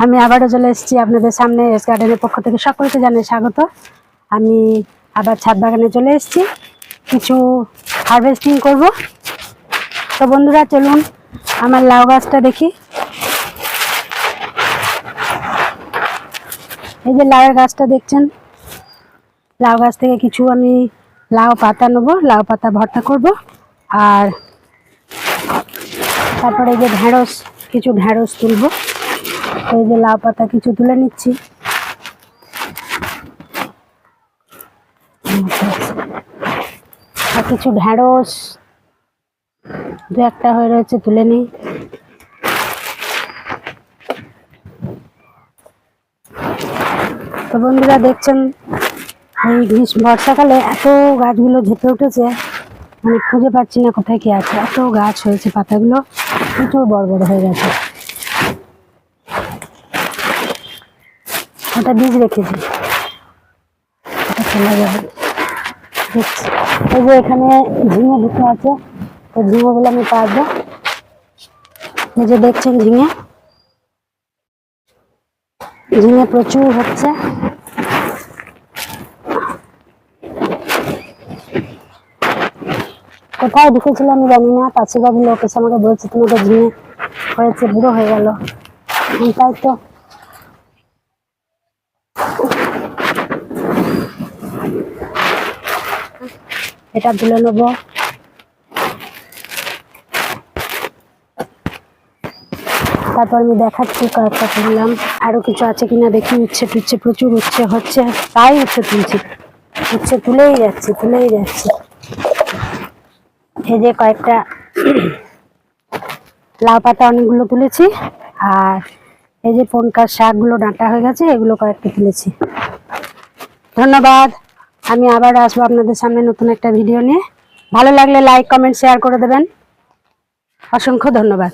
আমি আবারও চলে এসেছি আপনাদের সামনে। এস গার্ডেনের পক্ষ থেকে সকলকে জানাই স্বাগত। আমি আবার ছাদ বাগানে চলে এসেছি, কিছু হারভেস্টিং করব। তো বন্ধুরা চলুন আমার লাউ গাছটা দেখি। এই যে লাউয়ের গাছটা দেখছেন, লাউ গাছ থেকে কিছু আমি লাউ পাতা নেবো, লাউ পাতা ভর্তা করব। আর তারপরে এই যে ঢেঁড়স, কিছু ঢেঁড়স তুলবো। এই যে লাউ পাতা কিছু তুলে নিচ্ছি। আর কিছু ঢেঁড়স দু একটা হয়ে রয়েছে, তুলে নিই। তো বন্ধুরা দেখছেন, এই বর্ষাকালে এত গাছগুলো ঝেঁপে উঠেছে, মানে খুঁজে পাচ্ছি না কোথায় কি আছে। এত গাছ হয়েছে, পাতাগুলো প্রচুর বড় বড় হয়ে গেছে। ওটা বীজ রেখেছি, ওটা ফেলা যাবে। দেখছি এই যে এখানে ঝিঙে দুটো আছে, তো ঝিঙেগুলো আমি পারবো। এই যে দেখছেন ঝিঙে, ঝিঙে প্রচুর হচ্ছে। কোথায় ঢুকেছিল আমি জানি না, পাশে বাড়ি লোক এসে আমাকে বলছে তোমাদের ঝিঙে হয়েছে, বুড়ো হয়ে গেল। তাই তো এটা তুলে নেবো। তারপর আমি দেখাচ্ছি কয়েকটা তুললাম, আরো কিছু আছে কিনা দেখি। উচ্ছে টুচ্ছে প্রচুর উচ্ছে হচ্ছে, তাই উচ্ছে তুলছি, উচ্ছে তুলেই যাচ্ছে তুলেই যাচ্ছে। এই যে কয়েকটা লাউ পাতা অনেকগুলো তুলেছি, আর এই যে পনকার শাকগুলো ডাঁটা হয়ে গেছে, এগুলো কয়েকটা তুলেছি। ধন্যবাদ। আমি আবার আসবো আপনাদের সামনে নতুন একটা ভিডিও নিয়ে। ভালো লাগলে লাইক কমেন্ট শেয়ার করে দেবেন। অসংখ্য ধন্যবাদ।